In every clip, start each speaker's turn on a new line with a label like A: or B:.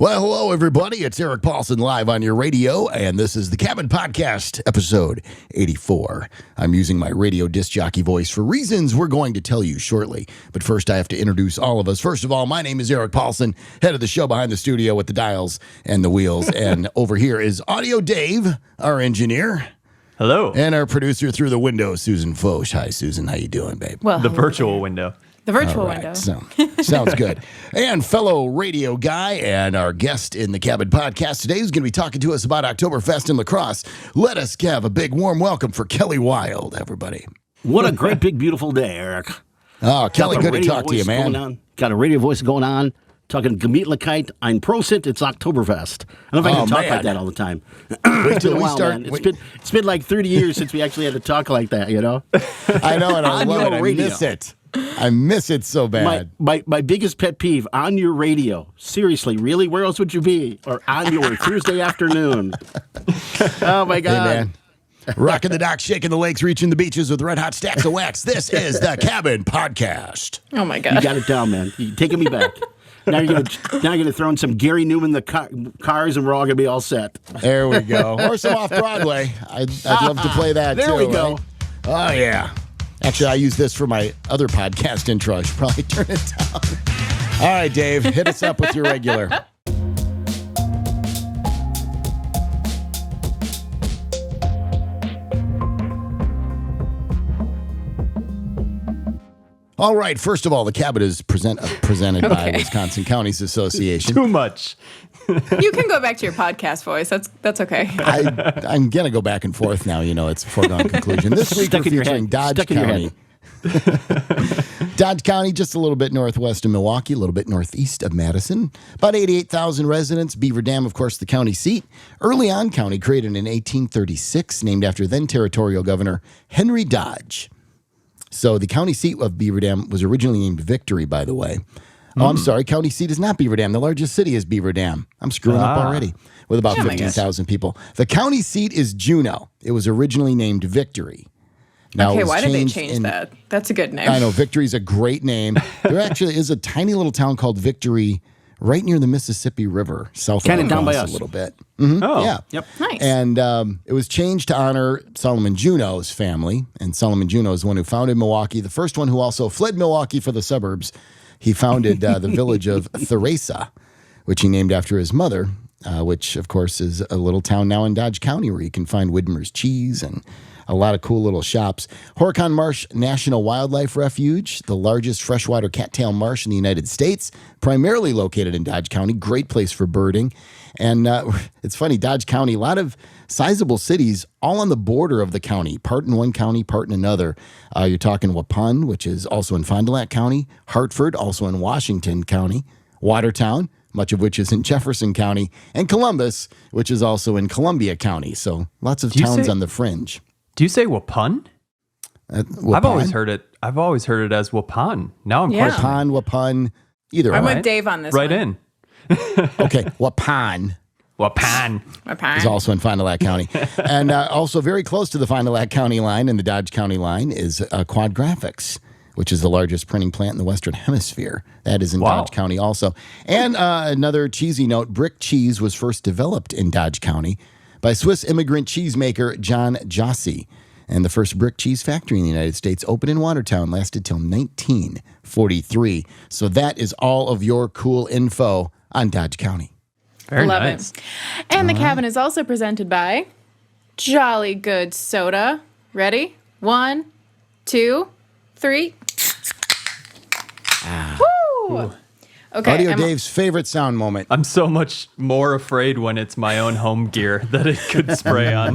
A: Well, hello, everybody. It's Eric Paulson live on your radio, and this is the Cabin Podcast, episode 84. I'm using my radio disc jockey voice for reasons we're going to tell you shortly. But first, I have to introduce all of us. First of all, my name is Eric Paulson, head of the show behind the studio with the dials and the wheels. And over here is Audio Dave, our engineer.
B: Hello.
A: And our producer through the window, Susan Foch. Hi, Susan. How you doing, babe?
B: Well, the virtual window.
C: The virtual window.
A: Sounds good. And fellow radio guy and our guest in the Cabin Podcast today is going to be talking to us about Oktoberfest in La Crosse. Let us have a big warm welcome for Kelly Wilde, everybody.
D: What a great, big, beautiful day, Eric.
A: Oh, Kelly, good to talk to you, man.
D: Got a radio voice going on. Talking Gemütlichkeit, Ein Prosit, it's Oktoberfest. I don't know if I can talk like that all the time. It's been a while, man. It's been like 30 years since we actually had to talk like that, you know?
A: I know, and I love it. I miss it. I miss it so bad.
D: My biggest pet peeve, on your radio. Seriously, really? Where else would you be? Or on your Thursday afternoon. Oh, my God.
A: Hey, man. Rocking the docks, shaking the lakes, reaching the beaches with red hot stacks of wax. This is the Cabin Podcast.
C: Oh, my God.
D: You got it down, man. You're taking me back. Now you're gonna throw in some Gary Newman the cars, and we're all gonna be all set.
A: There we go. Or some off Broadway. I'd love to play that.
D: There
A: too,
D: we go.
A: Right? Oh yeah. Actually, I use this for my other podcast intro. I should probably turn it down. All right, Dave, hit us up with your regular. All right, first of all, the Cabin is presented by Wisconsin Counties Association.
B: Too much.
C: You can go back to your podcast voice. That's okay.
A: I'm going to go back and forth now. You know, it's a foregone conclusion. This week we're featuring Dodge County. Dodge County, just a little bit northwest of Milwaukee, a little bit northeast of Madison. About 88,000 residents. Beaver Dam, of course, the county seat. Early on county, created in 1836, named after then territorial governor Henry Dodge. So the county seat of Beaver Dam was originally named Victory, by the way. Oh, I'm sorry. County seat is not Beaver Dam. The largest city is Beaver Dam. I'm screwing up already with about 15,000 people. The county seat is Juneau. It was originally named Victory. Now,
C: okay, why did they change that? That's a good name.
A: I know. Victory's a great name. There actually is a tiny little town called Victory right near the Mississippi River, south of
D: down by us
A: a little bit.
D: Mm-hmm.
B: Oh,
A: yeah.
D: Yep.
C: Nice.
A: And it was changed to honor Solomon Juneau's family. And Solomon Juneau is the one who founded Milwaukee, the first one who also fled Milwaukee for the suburbs. He founded the village of Theresa, which he named after his mother, which, of course, is a little town now in Dodge County where you can find Widmer's cheese and a lot of cool little shops. Horicon Marsh National Wildlife Refuge, the largest freshwater cattail marsh in the United States, primarily located in Dodge County. Great place for birding. And it's funny, Dodge County, a lot of sizable cities all on the border of the county, part in one county, part in another. You're talking Waupun, which is also in Fond du Lac County, Hartford, also in Washington County, Watertown, much of which is in Jefferson County, and Columbus, which is also in Columbia County. So lots of towns on the fringe.
B: Do you say Waupun?
A: Waupun?
B: I've always heard it as Waupun. Now I'm questioning.
A: Waupun, either.
C: I'm
A: way.
C: with Dave on this
B: Right
C: one.
B: in.
A: Okay, Waupun.
B: Waupun.
A: Is also in Fond du Lac County. And also very close to the Fond du Lac County line and the Dodge County line is Quad Graphics, which is the largest printing plant in the Western Hemisphere. That is in Dodge County also. And another cheesy note, brick cheese was first developed in Dodge County by Swiss immigrant cheesemaker John Jossi. And the first brick cheese factory in the United States opened in Watertown, lasted till 1943. So that is all of your cool info on Dodge County.
B: Very
C: Love
B: nice.
C: it. And the Cabin is also presented by Jolly Good Soda. Ready? 1, 2, 3. Woo! Okay.
A: Audio Dave's favorite sound moment.
B: I'm so much more afraid when it's my own home gear that it could spray on.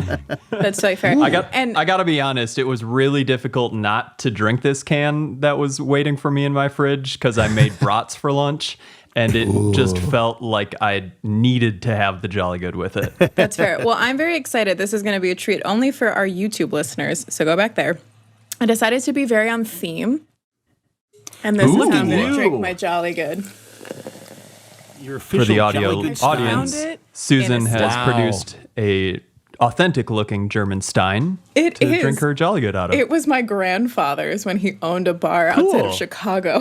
C: That's totally fair.
B: I got to be honest, it was really difficult not to drink this can that was waiting for me in my fridge because I made brats for lunch. And it just felt like I needed to have the Jolly Good with it.
C: That's fair. Well, I'm very excited. This is going to be a treat only for our YouTube listeners. So go back there. I decided to be very on theme. And this is how I'm going to drink my Jolly Good.
D: Your
B: For the audio
D: Jolly Good
B: audience,
C: Found it
B: Susan
C: in a
B: has
C: stein.
B: produced a authentic-looking German stein
C: It
B: to
C: is.
B: drink her Jolly Good out of.
C: It was my grandfather's when he owned a bar outside
B: Cool.
C: of Chicago.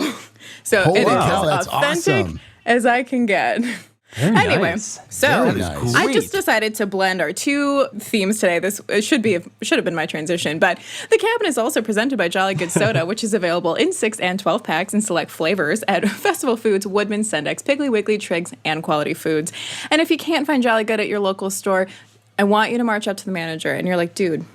C: So
A: Holy
C: it is
A: cow,
C: as
A: that's
C: authentic
A: awesome.
C: as I can get. Anyway,
B: nice.
C: so
A: nice.
C: I just decided to blend our two themes today. It should have been my transition, but the cabin is also presented by Jolly Good Soda, which is available in 6 and 12 packs in select flavors at Festival Foods, Woodman, Sendex, Piggly Wiggly, Triggs, and Quality Foods. And if you can't find Jolly Good at your local store, I want you to march up to the manager and you're like, dude,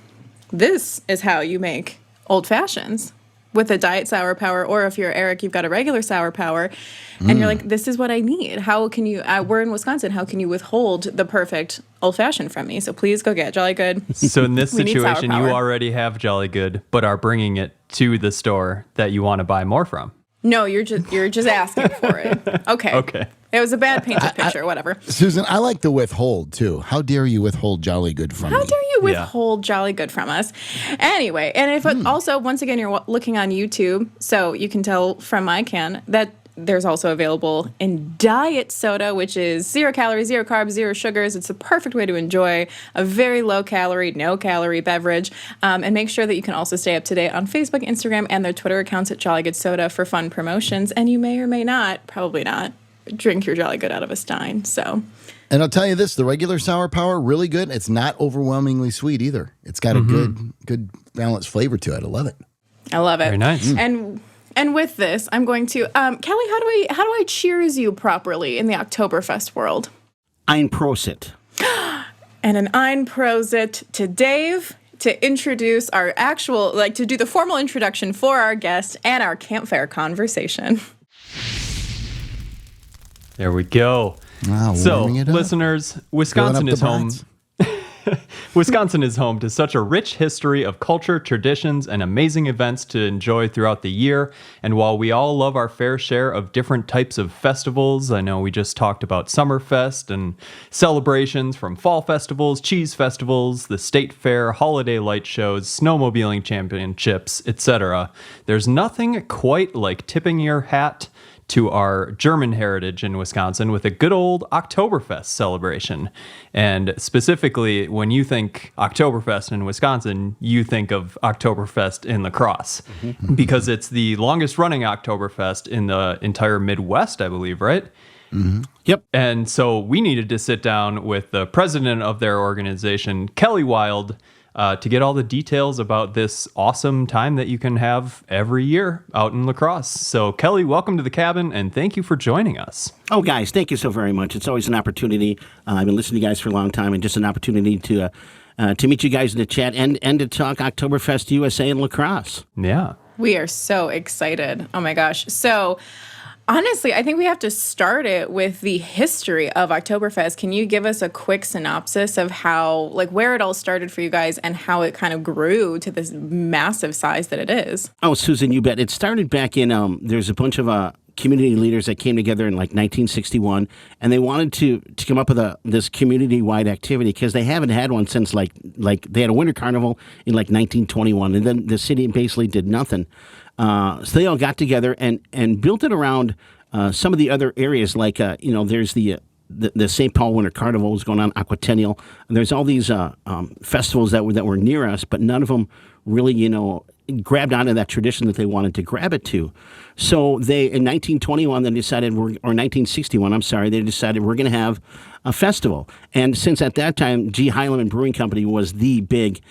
C: this is how you make old fashions with a diet sour power, or if you're Eric, you've got a regular sour power, and you're like, this is what I need. How can you, we're in Wisconsin, how can you withhold the perfect old fashioned from me? So please go get Jolly Good.
B: So in this
C: We need sour
B: situation, you
C: power.
B: already have Jolly Good, but are bringing it to the store that you want to buy more from.
C: No, you're just asking for it. Okay.
B: Okay.
C: It was a bad painted picture, whatever.
A: Susan, I like the withhold too. How dare you withhold Jolly Good from me?
C: How dare you withhold Jolly Good from us? Anyway, and if also, once again, you're looking on YouTube, so you can tell from my can that there's also available in diet soda, which is 0 calories, 0 carbs, 0 sugars. It's the perfect way to enjoy a very low calorie, no calorie beverage. And make sure that you can also stay up to date on Facebook, Instagram, and their Twitter accounts at Jolly Good Soda for fun promotions. And you may or may not, probably not, drink your Jolly Good out of a stein. So,
A: And I'll tell you this, the regular sour power, really good. It's not overwhelmingly sweet either. It's got a good balanced flavor to it. I love it.
C: I love it.
B: Very nice.
C: And with this, I'm going to Kelly. How do I cheers you properly in the Oktoberfest world?
D: Ein Prosit.
C: And an Ein Prosit to Dave to introduce our actual, to do the formal introduction for our guest and our campfire conversation.
B: There we go.
A: Wow,
B: So,
A: warming it up.
B: listeners,
A: Filling
B: Wisconsin
A: up
B: is
A: the
B: home.
A: brats.
B: Wisconsin is home to such a rich history of culture, traditions, and amazing events to enjoy throughout the year. And while we all love our fair share of different types of festivals, I know we just talked about Summerfest and celebrations from fall festivals, cheese festivals, the state fair, holiday light shows, snowmobiling championships, etc. There's nothing quite like tipping your hat to our German heritage in Wisconsin with a good old Oktoberfest celebration. And specifically, when you think Oktoberfest in Wisconsin, you think of Oktoberfest in La Crosse, because it's the longest running Oktoberfest in the entire Midwest, I believe, right?
D: Yep.
B: And so we needed to sit down with the president of their organization, Kelly Wilde, to get all the details about this awesome time that you can have every year out in La Crosse. So, Kelly, welcome to the cabin, and thank you for joining us.
D: Oh, guys, thank you so very much. It's always an opportunity. I've been listening to you guys for a long time, and just an opportunity to meet you guys in the chat and to talk Oktoberfest USA in La Crosse.
B: Yeah.
C: We are so excited. Oh my gosh. So, honestly, I think we have to start it with the history of Oktoberfest. Can you give us a quick synopsis of how, where it all started for you guys and how it kind of grew to this massive size that it is?
D: Oh, Susan, you bet. It started back in, there's a bunch of community leaders that came together in 1961, and they wanted to come up with this community-wide activity because they haven't had one since they had a winter carnival in 1921, and then the city basically did nothing. So they all got together and built it around some of the other areas, there's the St. Paul Winter Carnival was going on, Aquatennial, and there's all these festivals that were near us, but none of them really, grabbed onto that tradition that they wanted to grab it to. So they, in 1921, they decided, or 1961, I'm sorry, they decided we're going to have a festival. And since at that time, G. Heilemann Brewing Company was the big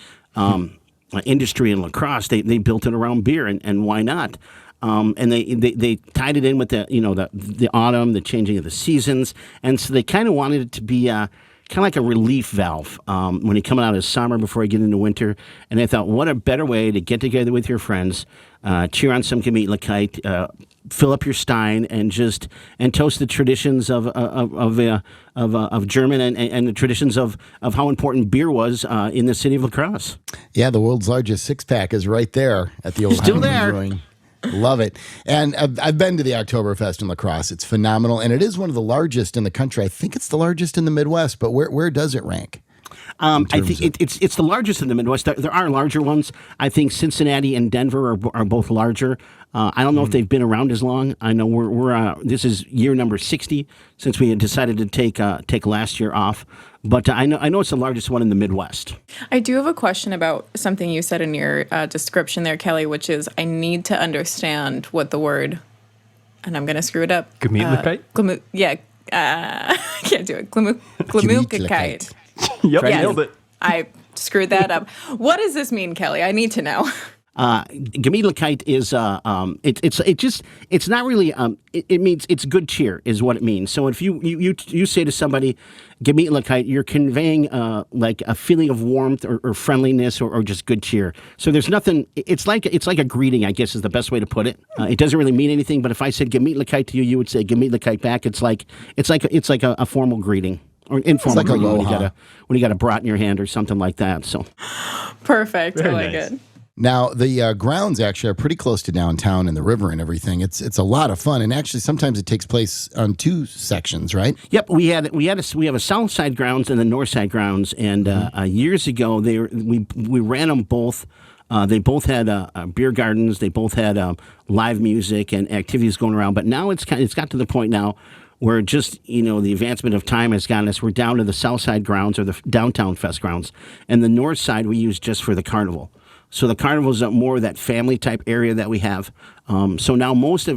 D: industry in La Crosse, they built it around beer, and why not? And they tied it in with the autumn, the changing of the seasons, and so they kind of wanted it to be kind of like a relief valve when you're coming out of summer before you get into winter. And I thought, what a better way to get together with your friends, cheer on some Gemütlichkeit, fill up your stein, and toast the traditions of German and the traditions of how important beer was in the city of La Crosse.
A: Yeah, the world's largest six-pack is right there at the old
D: Still
A: Heinemann
D: there.
A: Brewing. Love it. And I've been to the Oktoberfest in La Crosse. It's phenomenal, and it is one of the largest in the country. I think it's the largest in the Midwest, but where does it rank?
D: I think it's the largest in the Midwest. There are larger ones. I think Cincinnati and Denver are both larger. I don't know if they've been around as long. I know we're this is year number 60 since we had decided to take last year off. But I know it's the largest one in the Midwest.
C: I do have a question about something you said in your description there, Kelly, which is I need to understand what the word, and I'm going to screw it up.
B: Gemütlichkeit?
C: I can't do it. Gemütlichkeit.
B: Yep,
C: Yes.
B: nailed it.
C: I screwed that up. What does this mean, Kelly? I need to know.
D: Gemütlichkeit is it's not really it means it's good cheer is what it means. So if you say to somebody Gemütlichkeit, you're conveying like a feeling of warmth or friendliness or just good cheer. So there's nothing. It's like a greeting, I guess, is the best way to put it. It doesn't really mean anything. But if I said Gemütlichkeit to you, you would say Gemütlichkeit back. It's like a formal greeting. Or informal
A: It's like
D: greeting
A: aloha.
D: when you got a brat in your hand or something like that. So
C: Perfect. I
B: Very
C: like
B: nice.
C: it.
A: Now, the grounds actually are pretty close to downtown and the river and everything. It's a lot of fun, and actually sometimes it takes place on two sections, right?
D: Yep, we have a south side grounds and the north side grounds, and years ago we ran them both. They both had beer gardens. They both had live music and activities going around. But now it's got to the point now where just the advancement of time has gotten us. We're down to the south side grounds or the downtown fest grounds, and the north side we use just for the carnival. So the carnival's more that family type area that we have. So now most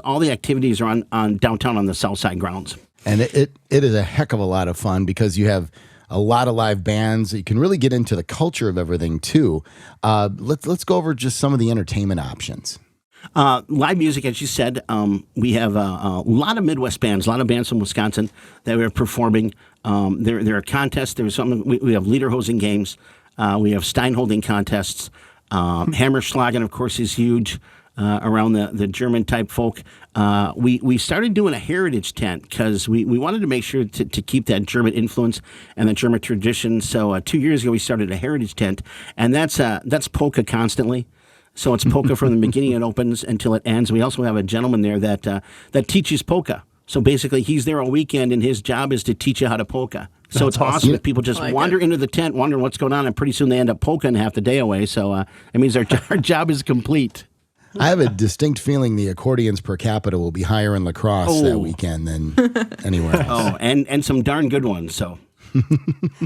D: all the activities are on downtown on the south side grounds.
A: And it is a heck of a lot of fun because you have a lot of live bands. You can really get into the culture of everything too. Let's go over just some of the entertainment options.
D: Live music, as you said, we have a lot of Midwest bands, a lot of bands from Wisconsin that are performing. There are contests. There's something we have lederhosen games. We have stein holding contests. Hammerschlagen, of course, is huge around the German type folk. We started doing a heritage tent because we wanted to make sure to keep that German influence and the German tradition. So 2 years ago, we started a heritage tent, and that's polka constantly. So it's polka from the beginning it opens until it ends. We also have a gentleman there that teaches polka. So basically, he's there all weekend, and his job is to teach you how to polka. So it's awesome if people just wander into the tent, wondering what's going on, and pretty soon they end up polkaing half the day away. So it means our job is complete.
A: I have a distinct feeling the accordions per capita will be higher in La Crosse that weekend than anywhere else.
D: Oh, and some darn good ones. So.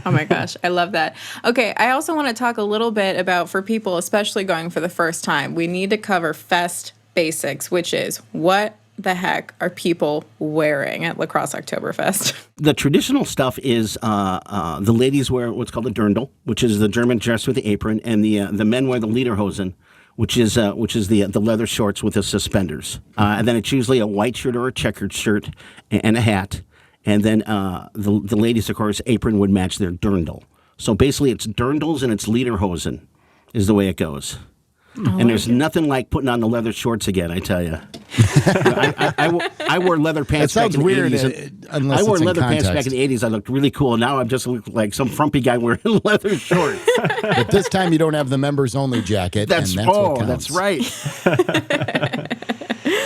C: Oh my gosh, I love that. Okay, I also want to talk a little bit about, for people especially going for the first time, we need to cover fest basics, which is what the heck are people wearing at La Crosse Oktoberfest?
D: The traditional stuff is the ladies wear what's called a dirndl, which is the German dress with the apron, and the men wear the lederhosen, which is the leather shorts with the suspenders. And then it's usually a white shirt or a checkered shirt and a hat. And then the ladies, of course, apron would match their dirndl. So basically it's dirndls and it's lederhosen is the way it goes. And there's nothing like putting on the leather shorts again, I tell you. I wore leather pants back in the 80s.
A: Unless
D: I wore
A: it's in
D: leather pants back
A: context.
D: in the 80s. I looked really cool. Now I'm just look like some frumpy guy wearing leather shorts.
A: But this time you don't have the members only jacket. and that's what counts.
D: That's right.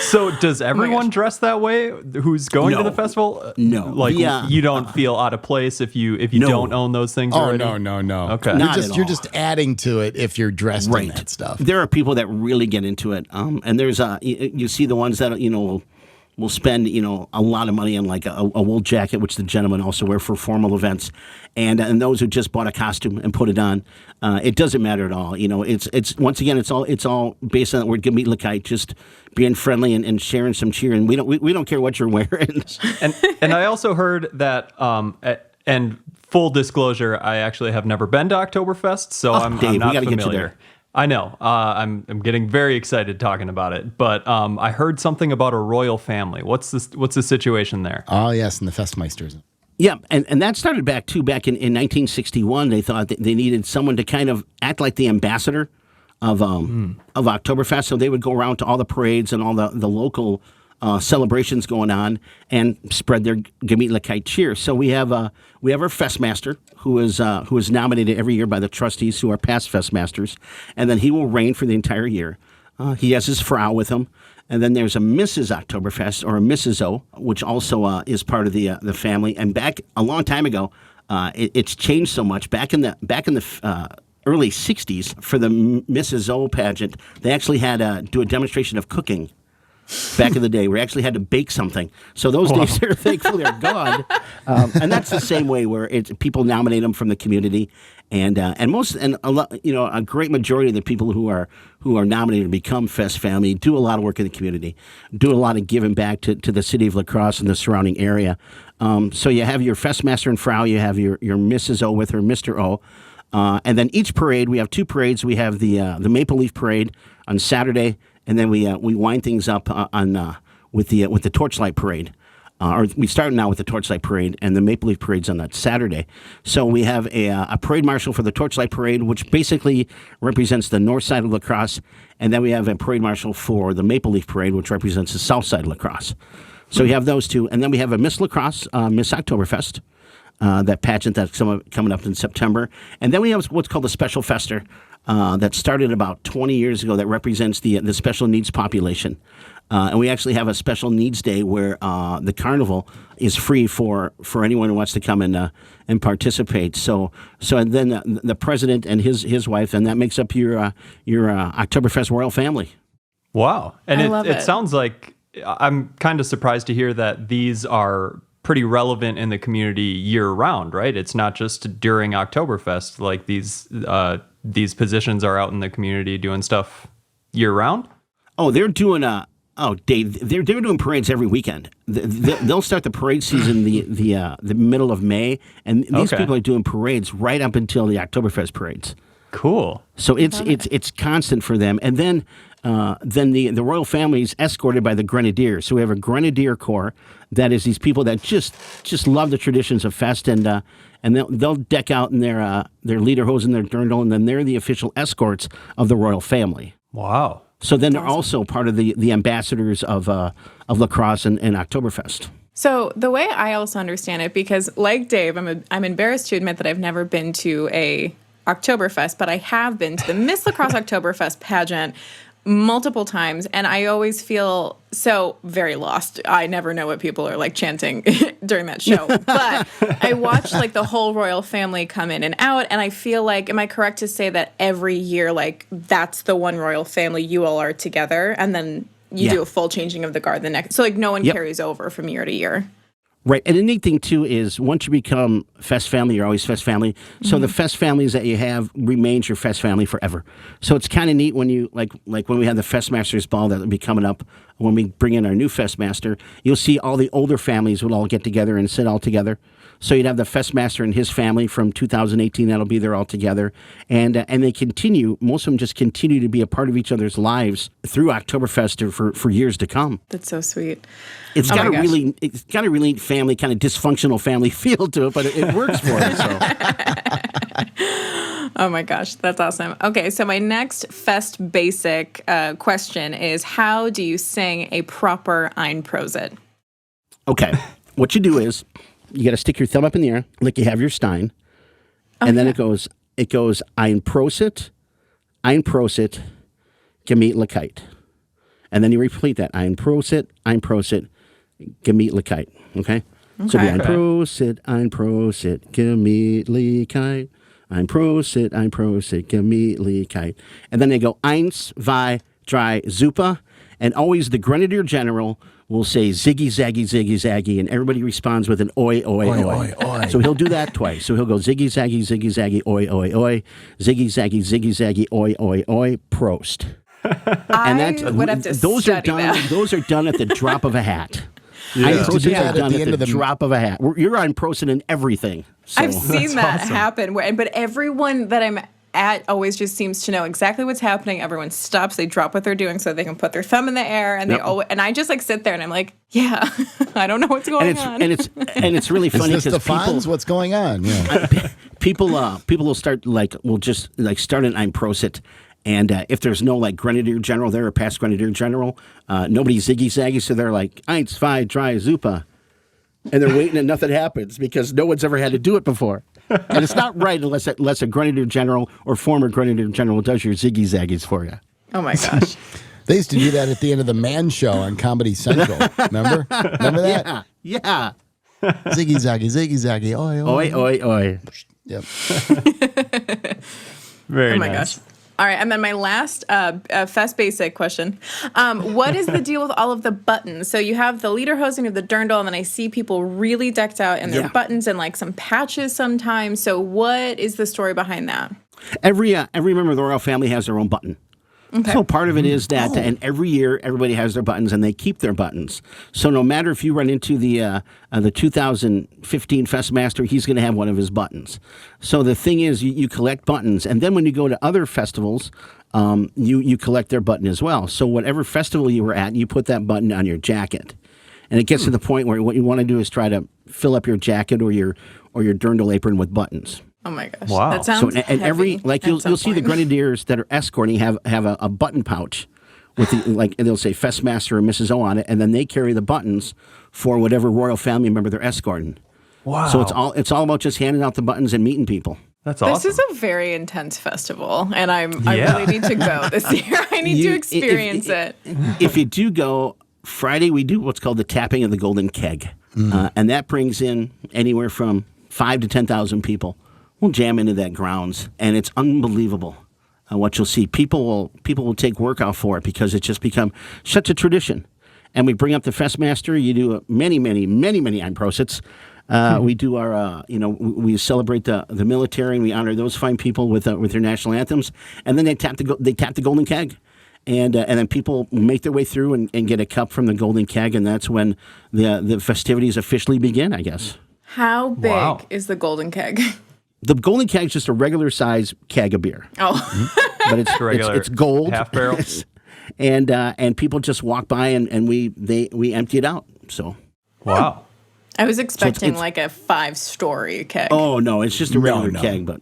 B: So does everyone dress that way who's going to the festival?
D: No.
B: Like you don't feel out of place if you don't own those things
A: Oh,
B: already?
A: no.
B: Okay.
A: You're
D: Not at
A: you're
D: all.
A: just adding to it if you're dressed in that stuff.
D: There are people that really get into it, and there's you see the ones that will spend a lot of money on like a wool jacket, which the gentlemen also wear for formal events, and those who just bought a costume and put it on. It doesn't matter at all. It's once again it's all based on the word Gemütlichkeit, just being friendly and sharing some cheer, and we don't care what you're wearing.
B: And I also heard that and full disclosure, I actually have never been to Oktoberfest, so I'm
D: Dave, we
B: not
D: gotta get you
B: familiar.
D: there.
B: I know. I'm getting very excited talking about it, but I heard something about a royal family. What's the situation there?
A: Oh, yes, and the Festmeisters.
D: Yeah, and that started back in 1961. They thought that they needed someone to kind of act like the ambassador of Oktoberfest, so they would go around to all the parades and all the local celebrations going on and spread their Gemütlichkeit cheer. So we have our Festmaster who is nominated every year by the trustees who are past Festmasters, and then he will reign for the entire year. He has his Frau with him, and then there's a Mrs. Oktoberfest or a Mrs. O, which also is part of the family. And back a long time ago, it's changed so much. Back in the early '60s, for the Mrs. O pageant, they actually had do a demonstration of cooking. back in the day. We actually had to bake something. So those days are thankfully are gone. And that's the same way where people nominate them from the community, and a great majority of the people who are nominated to become Fest family do a lot of work in the community, do a lot of giving back to the city of La Crosse and the surrounding area. So you have your Fest Master and Frau, you have your Mrs. O with her Mr. O. And then each parade, we have two parades. We have the Maple Leaf Parade on Saturday, and then we wind things up with the Torchlight Parade. Or we start now with the Torchlight Parade, and the Maple Leaf Parade's on that Saturday. So we have a parade marshal for the Torchlight Parade, which basically represents the north side of La Crosse, and then we have a parade marshal for the Maple Leaf Parade, which represents the south side of La Crosse. So we have those two, and then we have a Miss La Crosse, Miss Oktoberfest. That pageant that's coming up in September. And then we have what's called the Special Fester that started about 20 years ago that represents the special needs population. And we actually have a special needs day where the carnival is free for anyone who wants to come and participate. So and then the president and his wife, and that makes up your Oktoberfest royal family.
B: Wow. And
C: it
B: sounds like I'm kind of surprised to hear that these are pretty relevant in the community year round, right? It's not just during Oktoberfest. Like these positions are out in the community doing stuff year round.
D: Oh, they're doing Dave, they're doing parades every weekend. They'll start the parade season the middle of May, and these people are doing parades right up until the Oktoberfest parades.
B: Cool.
D: So it's constant for them, and then the royal family is escorted by the Grenadiers. So we have a Grenadier Corps that is these people that just love the traditions of Fest, and they'll deck out in their lederhosen, their dirndl, and then they're the official escorts of the royal family.
B: Wow.
D: So then they're also part of the ambassadors of La Crosse and Oktoberfest.
C: So the way I also understand it, because like Dave, I'm embarrassed to admit that I've never been to a Oktoberfest, but I have been to the Miss La Crosse Oktoberfest pageant multiple times, and I always feel so very lost. I never know what people are like chanting during that show. But I watch like the whole royal family come in and out, and I feel like, am I correct to say that every year, like that's the one royal family you all are together, and then you do a full changing of the guard the next? So like no one carries over from year to year.
D: Right. And the neat thing, too, is once you become Fest family, you're always Fest family. So the Fest families that you have remains your Fest family forever. So it's kind of neat when you, like when we have the Fest Masters Ball that will be coming up, when we bring in our new Fest Master, you'll see all the older families will all get together and sit all together. So you'd have the Fest Master and his family from 2018 that'll be there all together. And they continue, most of them just continue to be a part of each other's lives through Oktoberfest or for years to come.
C: That's so sweet.
D: It's got a really family, kind of dysfunctional family feel to it, but it works for it. So.
C: Oh my gosh, that's awesome. Okay, so my next Fest basic question is, how do you sing a proper Ein Prosit?
D: Okay, what you do is you got to stick your thumb up in the air like you have your stein, and then it goes Ein Prosit, gemütlichkeit. And then you repeat that, Ein Prosit, gemütlichkeit. Okay? So it'll be Ein Prosit, gemütlichkeit. Ein Prosit, gemütlichkeit. And then they go Eins, zwei, drei, super. And always the Grenadier General will say ziggy, zaggy, ziggy, zaggy, and everybody responds with an oi, oi, oi. Oi, oi. So he'll do that twice. So he'll go ziggy, zaggy, ziggy, zaggy, oi, oi, oi, ziggy, zaggy, ziggy, zaggy, oi, oi, oi, prost.
C: I would have to
D: those are done.
C: that.
D: Those are done at the drop of a hat.
A: I used to do
D: Prosits
A: that
D: are done
A: at the
D: drop of a hat. You're on Prosit in everything. So.
C: I've seen that
B: awesome.
C: happen, but everyone that I'm at always just seems to know exactly what's happening. Everyone stops, they drop what they're doing so they can put their thumb in the air, and and I just like sit there and I'm like, yeah, I don't know what's going on.
D: And it's really funny
A: because
D: because people,
A: what's going on? Yeah.
D: people will start start an Ein Prosit. And if there's no like Grenadier General there or past Grenadier General, nobody ziggy zaggy, so they're like Eins, zwei, drei, super. And they're waiting and nothing happens because no one's ever had to do it before. And it's not right unless a Grenadier General or former Grenadier General does your ziggy zaggies for you.
C: Oh my gosh.
A: They used to do that at the end of the Man Show on Comedy Central. Remember? Remember that?
D: Yeah.
A: Ziggy zaggy, oi, oi.
D: Oi, oi, oi.
A: Yep.
B: Very
C: Oh my
B: nice.
C: gosh. All right, and then my last Fest basic question. What is the deal with all of the buttons? So you have the lederhosen of the dirndl, and then I see people really decked out in their buttons and like some patches sometimes. So what is the story behind that?
D: Every member of the royal family has their own button. Okay. So part of it is that, and every year everybody has their buttons, and they keep their buttons. So no matter if you run into the 2015 Festmaster, he's going to have one of his buttons. So the thing is, you collect buttons, and then when you go to other festivals, you collect their button as well. So whatever festival you were at, you put that button on your jacket, and it gets to the point where what you want to do is try to fill up your jacket or your dirndl apron with buttons.
C: Oh my gosh!
B: Wow!
C: That sounds
D: and every you'll see the grenadiers that are escorting have a button pouch with and they'll say Festmaster or Mrs. O on it, and then they carry the buttons for whatever royal family member they're escorting.
B: Wow!
D: So it's all about just handing out the buttons and meeting people.
B: That's awesome.
C: This is a very intense festival, and I really need to go this year. I need to experience it.
D: If you do go Friday, we do what's called the tapping of the Golden Keg, and that brings in anywhere from 5,000 to 10,000 people. We'll jam into that grounds, and it's unbelievable what you'll see. People will take work out for it because it's just become such a tradition. And we bring up the Festmaster. You do many Ein Prosits. We do our, we celebrate the military, and we honor those fine people with their national anthems. And then they tap the Golden Keg. And then people make their way through and get a cup from the Golden Keg, and that's when the festivities officially begin, I guess.
C: How big is the Golden Keg?
D: The Golden Keg is just a regular size keg of beer.
C: Oh.
D: But it's gold.
B: Half barrel.
D: And people just walk by and we empty it out. So
B: wow.
C: I was expecting like a 5-story keg.
D: Oh no, it's just a regular keg, but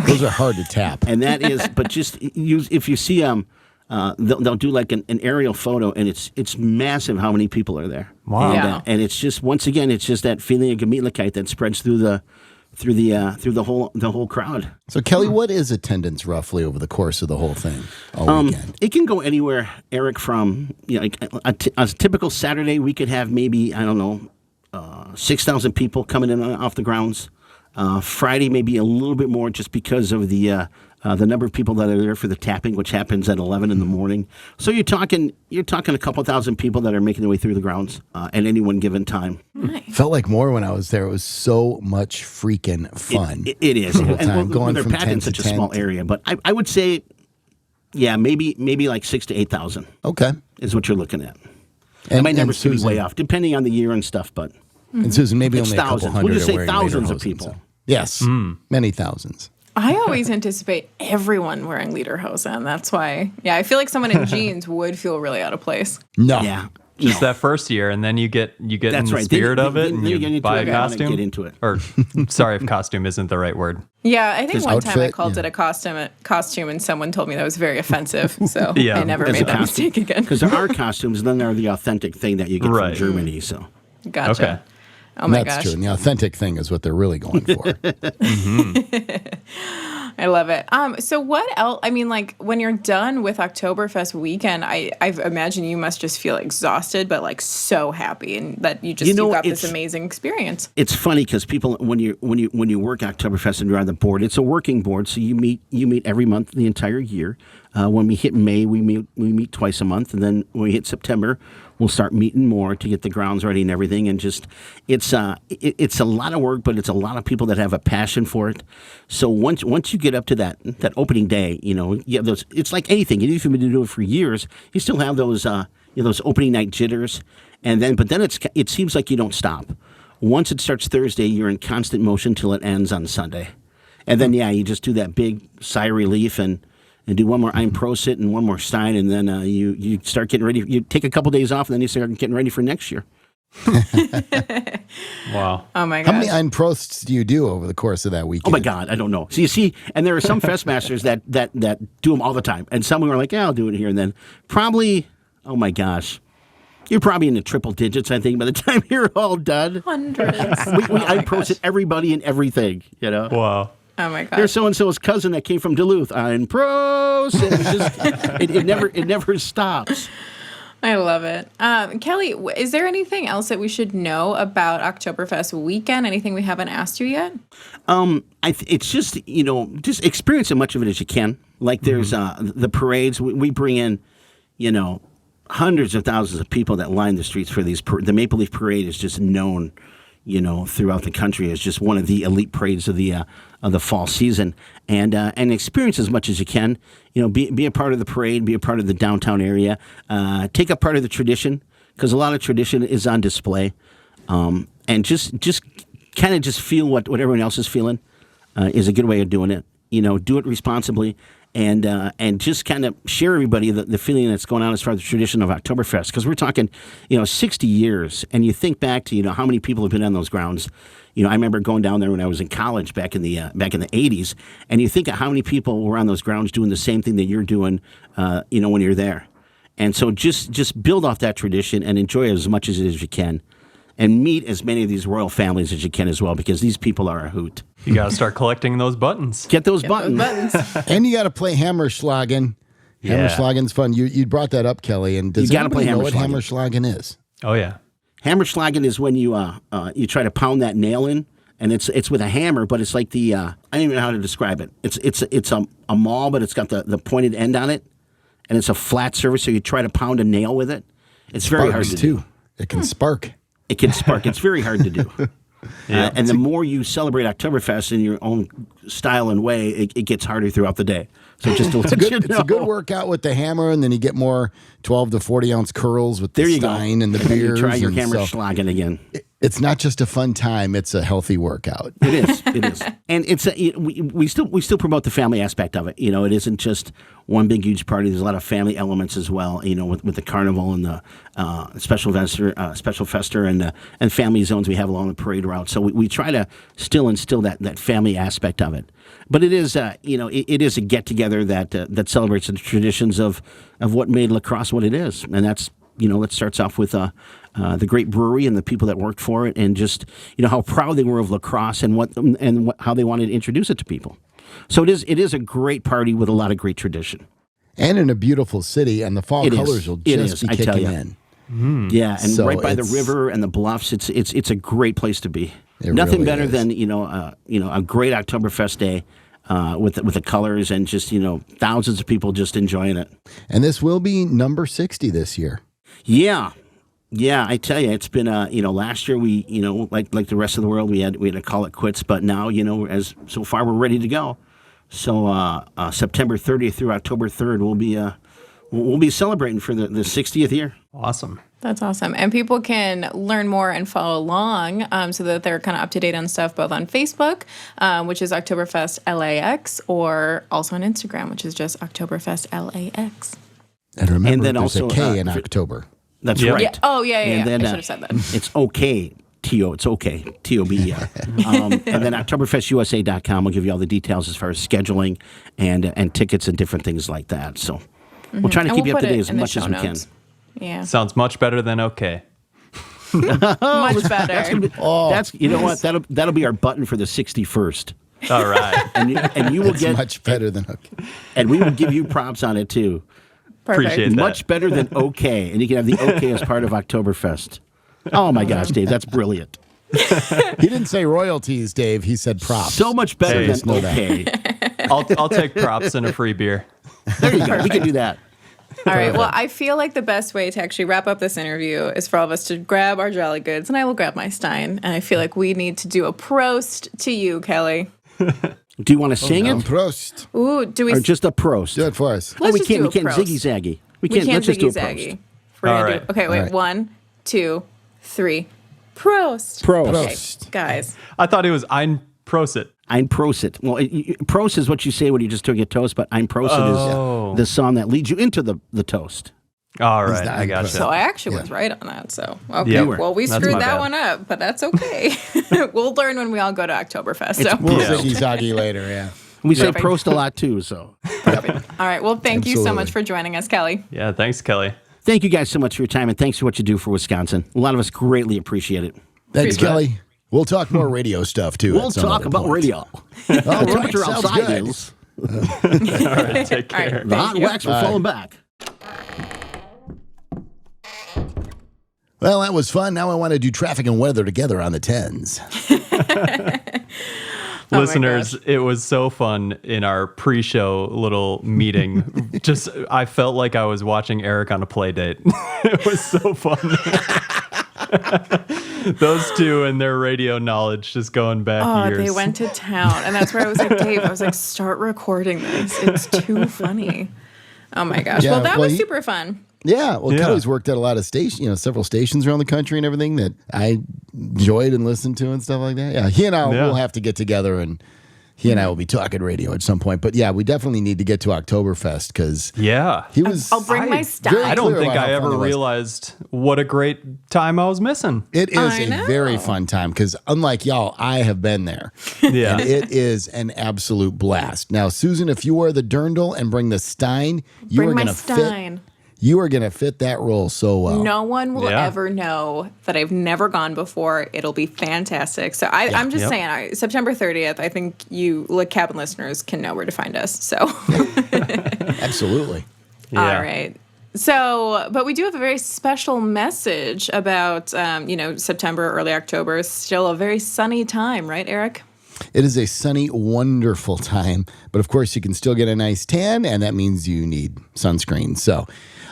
A: those are hard to tap.
D: And that is, but just if you see they'll do like an aerial photo, and it's massive how many people are there.
B: Wow.
D: And it's just, once again, it's just that feeling of gemütlichkeit that spreads through the whole crowd.
A: So Kelly, what is attendance roughly over the course of the whole thing all weekend?
D: It can go anywhere, Eric, from a typical Saturday we could have maybe 6,000 people coming in off the grounds. Friday maybe a little bit more just because of the number of people that are there for the tapping, which happens at 11 in the morning. So you're talking a couple thousand people that are making their way through the grounds at any one given time.
C: Nice.
A: Felt like more when I was there. It was so much freaking fun.
D: It is. And
A: going
D: they're
A: from
D: packed in
A: 10
D: such
A: to
D: a small
A: 10.
D: area, but I would say, maybe like 6,000 to 8,000.
A: Okay.
D: Is what you're looking at. It might never be way off, depending on the year and stuff, but.
A: And Susan, maybe
D: It's
A: only a couple
D: thousands.
A: hundred.
D: We'll just say
A: are wearing
D: thousands of
A: lederhosen,
D: people.
A: so. Yes, many thousands.
C: I always anticipate everyone wearing lederhosen. That's why, I feel like someone in jeans would feel really out of place.
A: No.
D: Yeah.
B: Just that first year, and then you get
D: That's
B: in the
D: right.
B: spirit of it,
D: Then
B: and
D: you get
B: you
D: into
B: buy
D: it,
B: a
D: I wanna
B: costume.
D: get into it.
B: Or, sorry if costume isn't the right word.
C: Yeah, I think
A: Just
C: one time I
A: outfit,
C: called
A: yeah.
C: it a costume, and someone told me that was very offensive. So
B: Yeah,
C: I never
D: As
C: made
D: a
C: that
D: costume.
C: mistake again.
D: Because there are costumes, and then there are the authentic thing that you get
B: Right.
D: from Germany. So
C: Gotcha.
B: Okay.
C: Oh my
A: That's
C: gosh.
A: true. And the authentic thing is what they're really going for.
C: I love it. So what else? I mean, like when you're done with Oktoberfest weekend, I imagine you must just feel exhausted, but like so happy, and that you got this amazing experience.
D: it's funny because people, when you work Oktoberfest and you're on the board, it's a working board, so you meet every month the entire year. When we hit May, we meet twice a month, and then when we hit September, we'll start meeting more to get the grounds ready and everything. And just it's a lot of work, but it's a lot of people that have a passion for it. So once you get up to that opening day, you have those. It's like anything. Even if you've been doing it for years, you still have those those opening night jitters. But then it seems like you don't stop. Once it starts Thursday, you're in constant motion till it ends on Sunday, and then you just do that big sigh of relief and do one more Ein Prosit and one more stein, and then you start getting ready. You take a couple days off, and then you start getting ready for next year.
B: Wow.
C: Oh my
A: How
C: gosh.
A: many Ein Prosts do you do over the course of that weekend?
D: Oh my God, I don't know. So you see, and there are some Festmasters that do them all the time, and some who are like, I'll do it here and then. Probably, oh my gosh, you're probably in the triple digits, I think, by the time you're all done.
C: Hundreds.
D: We Ein Prosit everybody and everything,
B: Wow.
C: Oh my gosh.
D: There's so-and-so's cousin that came from Duluth. Ein Prosit. It never stops.
C: I love it. Kelly, is there anything else that we should know about Oktoberfest weekend? Anything we haven't asked you yet?
D: It's just, just experience as much of it as you can. Like there's the parades. We bring in, hundreds of thousands of people that line the streets for these. The Maple Leaf Parade is just known, throughout the country as just one of the elite parades of the fall season. And experience as much as you can. Be a part of the parade. Be a part of the downtown area. Take up part of the tradition, because a lot of tradition is on display. And just kind of just feel what everyone else is feeling is a good way of doing it. Do it responsibly. And just kind of share everybody the feeling that's going on as far as the tradition of Oktoberfest, because we're talking, 60 years, and you think back to how many people have been on those grounds. I remember going down there when I was in college back in the 80s, and you think of how many people were on those grounds doing the same thing that you're doing, when you're there. And so just build off that tradition and enjoy it as much as you can. And meet as many of these royal families as you can as well, because these people are a hoot.
B: You got to start collecting those buttons.
D: Get those buttons.
A: And you got to play Hammerschlagen.
B: Yeah.
A: Hammerschlagen's fun. You brought that up, Kelly. And does
D: You gotta
A: anybody
D: play
A: know what
D: Hammerschlagen.
A: Hammerschlagen is?
B: Oh, yeah.
D: Hammerschlagen is when you try to pound that nail in, and it's with a hammer, but it's like I don't even know how to describe it. It's a maul, but it's got the pointed end on it, and it's a flat surface, so you try to pound a nail with it. It's very hard to do.
A: It can spark.
D: It can spark. It's very hard to do.
B: Yeah.
D: And the more you celebrate Oktoberfest in your own style and way, it gets harder throughout the day. So just to let you know.
A: It's a good workout with the hammer, and then you get more 12 to 40 ounce curls with the stein and the
D: And then you
A: beers.
D: try your
A: and so
D: Hammerschlagen again.
A: it's not just a fun time; it's a healthy workout.
D: It is. It is. And we still promote the family aspect of it. It isn't just one big huge party. There's a lot of family elements as well. With the carnival and the special fester and family zones we have along the parade route. So we try to still instill that family aspect of it. But it is it is a get together that celebrates the traditions of what made La Crosse what it is, and that's it starts off with the great brewery and the people that worked for it, and just how proud they were of La Crosse and how they wanted to introduce it to people. So it is a great party with a lot of great tradition,
A: And in a beautiful city, and the fall colors will just be
D: I tell
A: kicking
D: you.
A: in.
D: Yeah, and
A: So
D: right by the
A: it's-
D: river and the bluffs, it's a great place to be.
A: It
D: Nothing
A: really
D: better
A: is.
D: than a great Oktoberfest day with the colors and just thousands of people just enjoying it.
A: And this will be number 60 this year.
D: Yeah, I tell you, it's been last year we like the rest of the world we had to call it quits, but now as so far we're ready to go. So September 30th through October 3rd we'll be celebrating for the 60th year.
B: Awesome.
C: That's awesome. And people can learn more and follow along so that they're kind of up to date on stuff both on Facebook, which is Oktoberfest LAX, or also on Instagram, which is just Oktoberfest LAX.
A: And remember,
D: And then
A: there's
D: also,
A: a K in October.
D: That's
B: Yep.
D: right.
C: Yeah. Oh, yeah.
D: And then,
C: I should have said that.
D: It's okay, T-O. It's okay, T-O-B-E-R. And then OktoberfestUSA.com will give you all the details as far as scheduling and tickets and different things like that. So we'll try to
C: And
D: keep you
C: we'll
D: up to
C: put it
D: date as
C: in the
D: much as
C: show
D: we can.
C: notes. Yeah.
B: Sounds much better than okay.
C: Much better.
D: That's you know what that'll be our button for the 61st,
B: All right.
D: and you will
A: It's
D: get
A: much better than okay.
D: and we will give you props on it too.
C: Perfect.
B: Appreciate that.
D: Much better than okay, and you can have the okay as part of Oktoberfest. Oh my gosh, Dave, that's brilliant.
A: He didn't say royalties, Dave. He said props.
D: So much better
B: Hey,
D: than
A: just know that.
D: okay.
B: I'll take props and a free beer.
D: There you go. We can do that.
C: All right. Well, I feel like the best way to actually wrap up this interview is for all of us to grab our Jolly Goods, and I will grab my Stein. And I feel like we need to do a prost to you, Kelly.
D: Do you want to sing it,
A: Prost.
C: Ooh, do we?
D: or just a prost?
A: Do it for us.
C: Let's
D: we
C: just
D: can't.
C: do
D: We
C: a
D: can't
C: prost.
D: ziggy zaggy. We
C: We
D: can't.
C: can't
D: Let's just do a
C: ziggy-zaggy.
D: prost.
C: We're gonna
B: All
C: do-
B: right.
C: Okay, wait.
A: All right.
C: 1, 2, 3. Prost.
D: Prost.
C: Okay,
A: Prost.
C: guys.
B: I thought it was Ein Prosit.
D: Ein Prosit. Well, prost is what you say when you just took a toast, but Ein Prosit
B: Oh.
D: is the song that leads you into the toast.
B: All right.
A: the
B: I
A: Ein
B: gotcha.
A: Prosit.
C: So I actually was right on that. So okay,
B: Yeah,
C: well we
B: that's
C: screwed
B: my
C: that
B: bad.
C: one up, but that's okay. We'll learn when we all go to Oktoberfest. So
A: We'll
B: Yeah.
A: ziggy zaggy later, yeah.
D: We say
C: Perfect.
D: prost a lot too. So
C: all right. Well, thank you so
A: Absolutely.
C: much for joining us, Kelly.
B: Yeah, thanks, Kelly.
D: thank you guys so much for your time, and thanks for what you do for Wisconsin. A lot of us greatly appreciate it.
A: Thanks,
C: Appreciate
A: Kelly. We'll talk more radio stuff, too.
D: We'll
A: at some
D: talk
A: other
D: about
A: point.
D: radio.
A: All
D: The
A: right,
D: temperature
A: sounds
D: outside
A: good.
D: is
B: All right. Take
C: All right.
B: care.
D: the
C: Thank
D: hot
C: you.
D: wax will falling back.
A: Well, that was fun. Now I want to do traffic and weather together on the 10s.
B: Listeners, it was so fun in our pre-show little meeting. I felt like I was watching Eric on a play date. It was so fun. Those two and their radio knowledge just going back years.
C: They went to town. And that's where I was like, Dave, I was like, start recording this. It's too funny. Oh my gosh.
A: Yeah,
C: well, that was super fun.
A: Yeah, well, Kelly's worked at a lot of stations, several stations around the country and everything that I enjoyed and listened to and stuff like that. Yeah, he and I will have to get together, and he and I will be talking radio at some point. But yeah, we definitely need to get to Oktoberfest because
B: he
A: was.
C: I'll bring my stein.
B: I don't think I ever realized what a great time I was missing.
A: It is a very fun time because unlike y'all, I have been there.
B: Yeah,
A: and it is an absolute blast. Now, Susan, if you wear the dirndl and bring the stein, you are going to fit. You are going to fit that role so well.
C: No one will ever know that I've never gone before. It'll be fantastic. So I'm just saying, September 30th, I think you cabin listeners can know where to find us. So
A: Absolutely.
C: Yeah. All right. So, but we do have a very special message about, September, early October is still a very sunny time, right, Eric?
A: It is a sunny, wonderful time. But of course, you can still get a nice tan, and that means you need sunscreen. So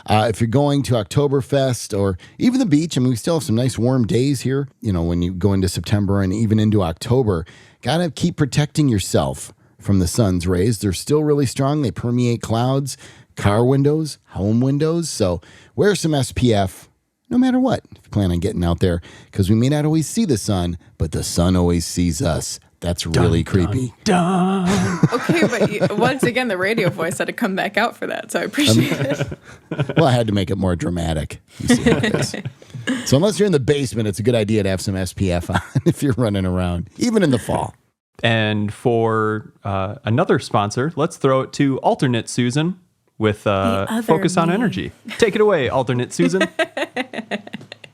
A: if you're going to Oktoberfest or even the beach, I mean, we still have some nice warm days here, when you go into September and even into October. Got to keep protecting yourself from the sun's rays. They're still really strong. They permeate clouds, car windows, home windows. So wear some SPF no matter what if you plan on getting out there, because we may not always see the sun, but the sun always sees us. That's really creepy.
C: Okay, but once again, the radio voice had to come back out for that, so I appreciate it.
A: Well, I had to make it more dramatic. You see how it is. So unless you're in the basement, it's a good idea to have some SPF on if you're running around, even in the fall.
B: And for another sponsor, let's throw it to Alternate Susan with Focus on Energy. Take it away, Alternate Susan.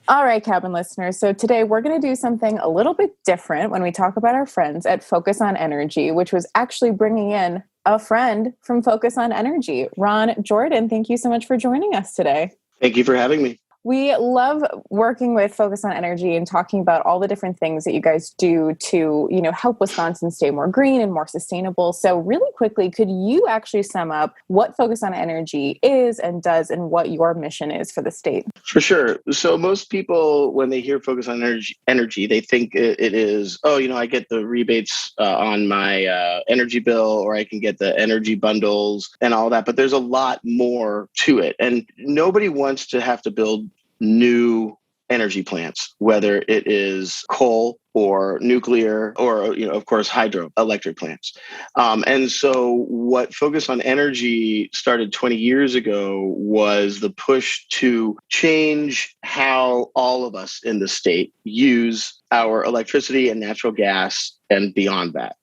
E: All right, cabin listeners. So today we're going to do something a little bit different when we talk about our friends at Focus on Energy, which was actually bringing in a friend from Focus on Energy, Ron Jordan. Thank you so much for joining us today.
F: Thank you for having me.
E: We love working with Focus on Energy and talking about all the different things that you guys do to, help Wisconsin stay more green and more sustainable. So really quickly, could you actually sum up what Focus on Energy is and does and what your mission is for the state?
F: For sure. So most people, when they hear Focus on Energy, they think it is, I get the rebates on my energy bill, or I can get the energy bundles and all that. But there's a lot more to it. And nobody wants to have to build new energy plants, whether it is coal or nuclear or, of course, hydroelectric plants. And so what Focus on Energy started 20 years ago was the push to change how all of us in the state use our electricity and natural gas and beyond that.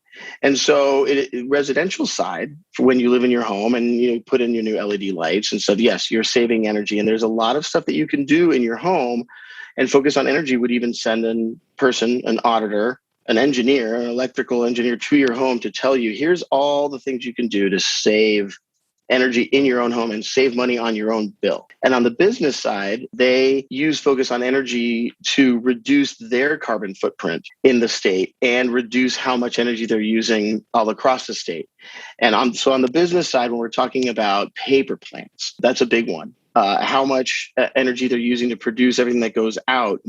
F: And so residential side, when you live in your home and you put in your new LED lights and stuff, yes, you're saving energy. And there's a lot of stuff that you can do in your home. And Focus on Energy would even send an auditor, an engineer, an electrical engineer to your home to tell you, here's all the things you can do to save energy in your own home and save money on your own bill. And on the business side, they use Focus on Energy to reduce their carbon footprint in the state and reduce how much energy they're using all across the state. And on the business side, when we're talking about paper plants, that's a big one. How much energy they're using to produce everything that goes out.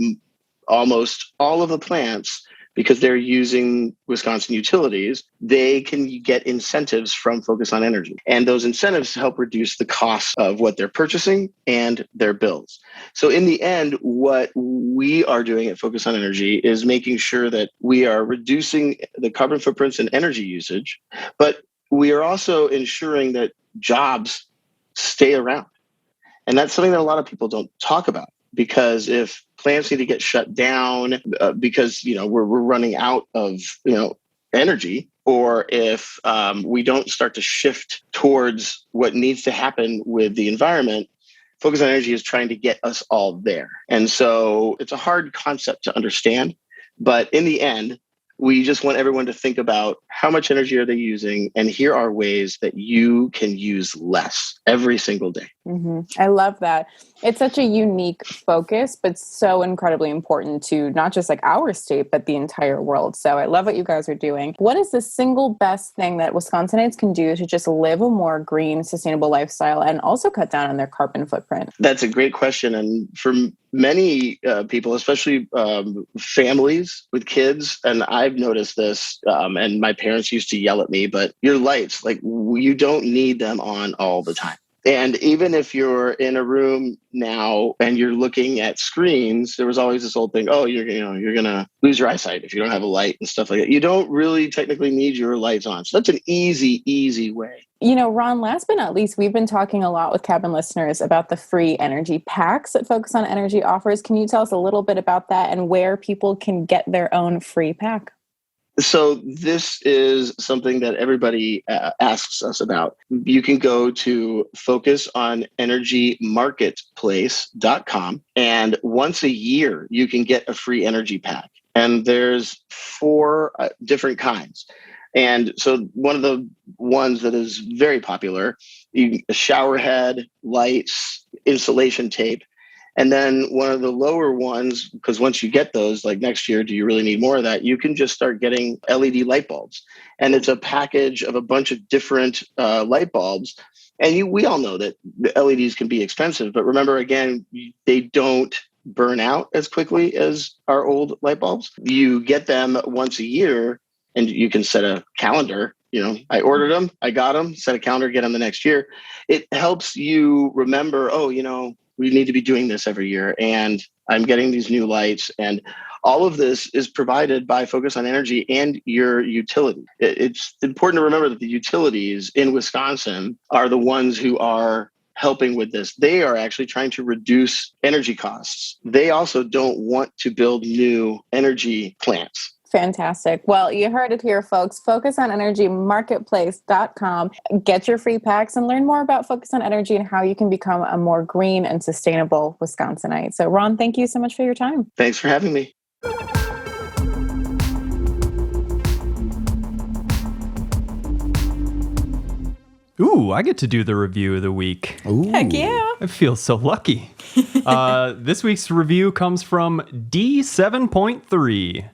F: Almost all of the plants, because they're using Wisconsin utilities, they can get incentives from Focus on Energy. And those incentives help reduce the cost of what they're purchasing and their bills. So in the end, what we are doing at Focus on Energy is making sure that we are reducing the carbon footprints and energy usage, but we are also ensuring that jobs stay around. And that's something that a lot of people don't talk about. Because if plants need to get shut down because we're running out of energy, or if we don't start to shift towards what needs to happen with the environment, Focus on Energy is trying to get us all there. And so it's a hard concept to understand, but in the end, we just want everyone to think about how much energy are they using, and here are ways that you can use less every single day.
E: I love that. It's such a unique focus, but so incredibly important to not just like our state, but the entire world. So I love what you guys are doing. What is the single best thing that Wisconsinites can do to just live a more green, sustainable lifestyle and also cut down on their carbon footprint?
F: That's a great question. And for many people, especially families with kids, and I've noticed this, and my parents used to yell at me, but your lights, like you don't need them on all the time. And even if you're in a room now and you're looking at screens, there was always this old thing, oh, you're going to lose your eyesight if you don't have a light and stuff like that. You don't really technically need your lights on. So that's an easy way.
E: Ron, last but not least, we've been talking a lot with cabin listeners about the free energy packs that Focus on Energy offers. Can you tell us a little bit about that and where people can get their own free pack?
F: So this is something that everybody asks us about. You can go to focusonenergymarketplace.com, and once a year, you can get a free energy pack. And there's 4 different kinds. And so one of the ones that is very popular, a shower head, lights, insulation tape. And then one of the lower ones, because once you get those, like next year, do you really need more of that? You can just start getting LED light bulbs. And it's a package of a bunch of different light bulbs. And we all know that the LEDs can be expensive. But remember, again, they don't burn out as quickly as our old light bulbs. You get them once a year, and you can set a calendar. I ordered them, I got them, set a calendar, get them the next year. It helps you remember, we need to be doing this every year, and I'm getting these new lights. And all of this is provided by Focus on Energy and your utility. It's important to remember that the utilities in Wisconsin are the ones who are helping with this. They are actually trying to reduce energy costs. They also don't want to build new energy plants.
E: Fantastic. Well, you heard it here, folks. Focusonenergymarketplace.com. Get your free packs and learn more about Focus on Energy and how you can become a more green and sustainable Wisconsinite. So, Ron, thank you so much for your time.
F: Thanks for having me.
B: Ooh, I get to do the review of the week.
A: Ooh.
C: Heck yeah.
B: I feel so lucky. This week's review comes from D7.3.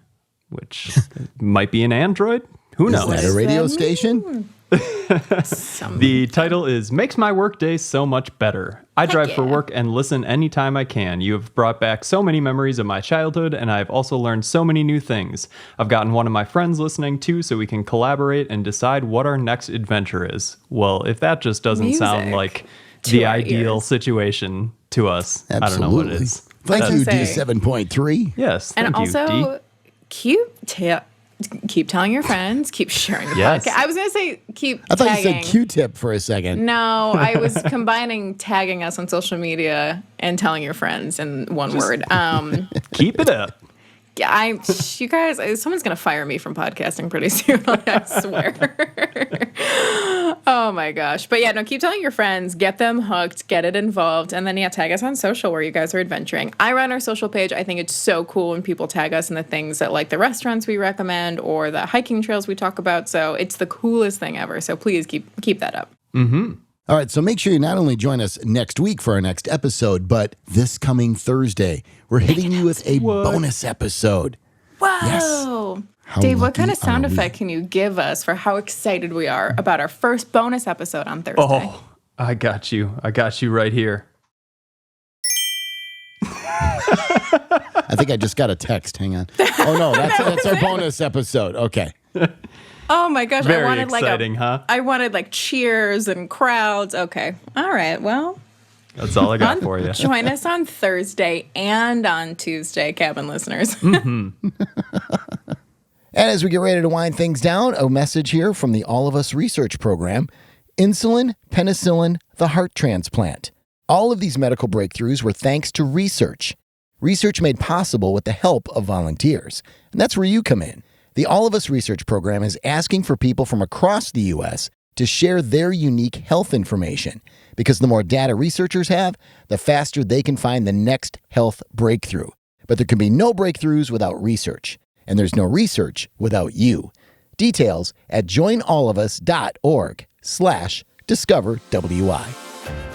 B: Which might be an Android. Who knows?
A: Is that a radio station?
B: The title is Makes My Workday So Much Better. I drive for work and listen anytime I can. You have brought back so many memories of my childhood, and I've also learned so many new things. I've gotten one of my friends listening too, so we can collaborate and decide what our next adventure is. Well, if that just doesn't sound like the ideal situation to us,
A: Absolutely.
B: I don't know what it is.
A: Thank you, D7.3.
B: Yes,
C: And
B: thank you,
C: also,
B: D.
C: keep telling your friends, keep sharing the
B: Yes.
C: podcast. I was going to say keep
A: I thought
C: tagging.
A: you said Q-tip for a second.
C: No, I was combining tagging us on social media and telling your friends in one word.
B: Keep it up.
C: You guys, someone's going to fire me from podcasting pretty soon, I swear. Oh my gosh. But yeah, no, keep telling your friends, get them hooked, get it involved, and then tag us on social where you guys are adventuring. I run our social page. I think it's so cool when people tag us in the things that like the restaurants we recommend or the hiking trails we talk about. So it's the coolest thing ever. So please keep that up.
B: Mm-hmm.
A: All right, so make sure you not only join us next week for our next episode, but this coming Thursday, we're hitting you with a bonus episode.
C: Whoa.
A: Yes. How
C: Dave, what kind of
A: lucky
C: sound
A: are we?
C: effect can you give us for how excited we are about our first bonus episode on Thursday?
B: Oh, I got you. I got you right here.
A: I think I just got a text. Hang on. Oh, no, that's our bonus episode. Okay.
C: Oh my gosh,
B: Very
C: I wanted
B: exciting, huh?
C: I wanted like cheers and crowds. Okay. All right. Well,
B: That's all I got for you.
C: join us on Thursday and on Tuesday, cabin listeners.
A: And as we get ready to wind things down, a message here from the All of Us research program. Insulin, penicillin, the heart transplant. All of these medical breakthroughs were thanks to research. Research made possible with the help of volunteers. And that's where you come in. The All of Us research program is asking for people from across the U.S. to share their unique health information, because the more data researchers have, the faster they can find the next health breakthrough. But there can be no breakthroughs without research. And there's no research without you. Details at joinallofus.org/discoverwi.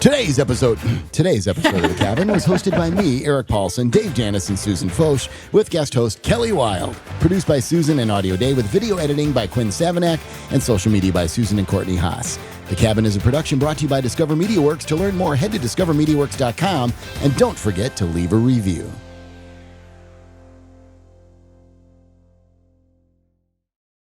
A: Today's episode of The Cabin was hosted by me, Eric Paulson, Dave Janis, and Susan Foch, with guest host Kelly Wilde. Produced by Susan and Audio Day, with video editing by Quinn Savanack and social media by Susan and Courtney Haas. The Cabin is a production brought to you by Discover MediaWorks. To learn more, head to discovermediaworks.com, and don't forget to leave a review.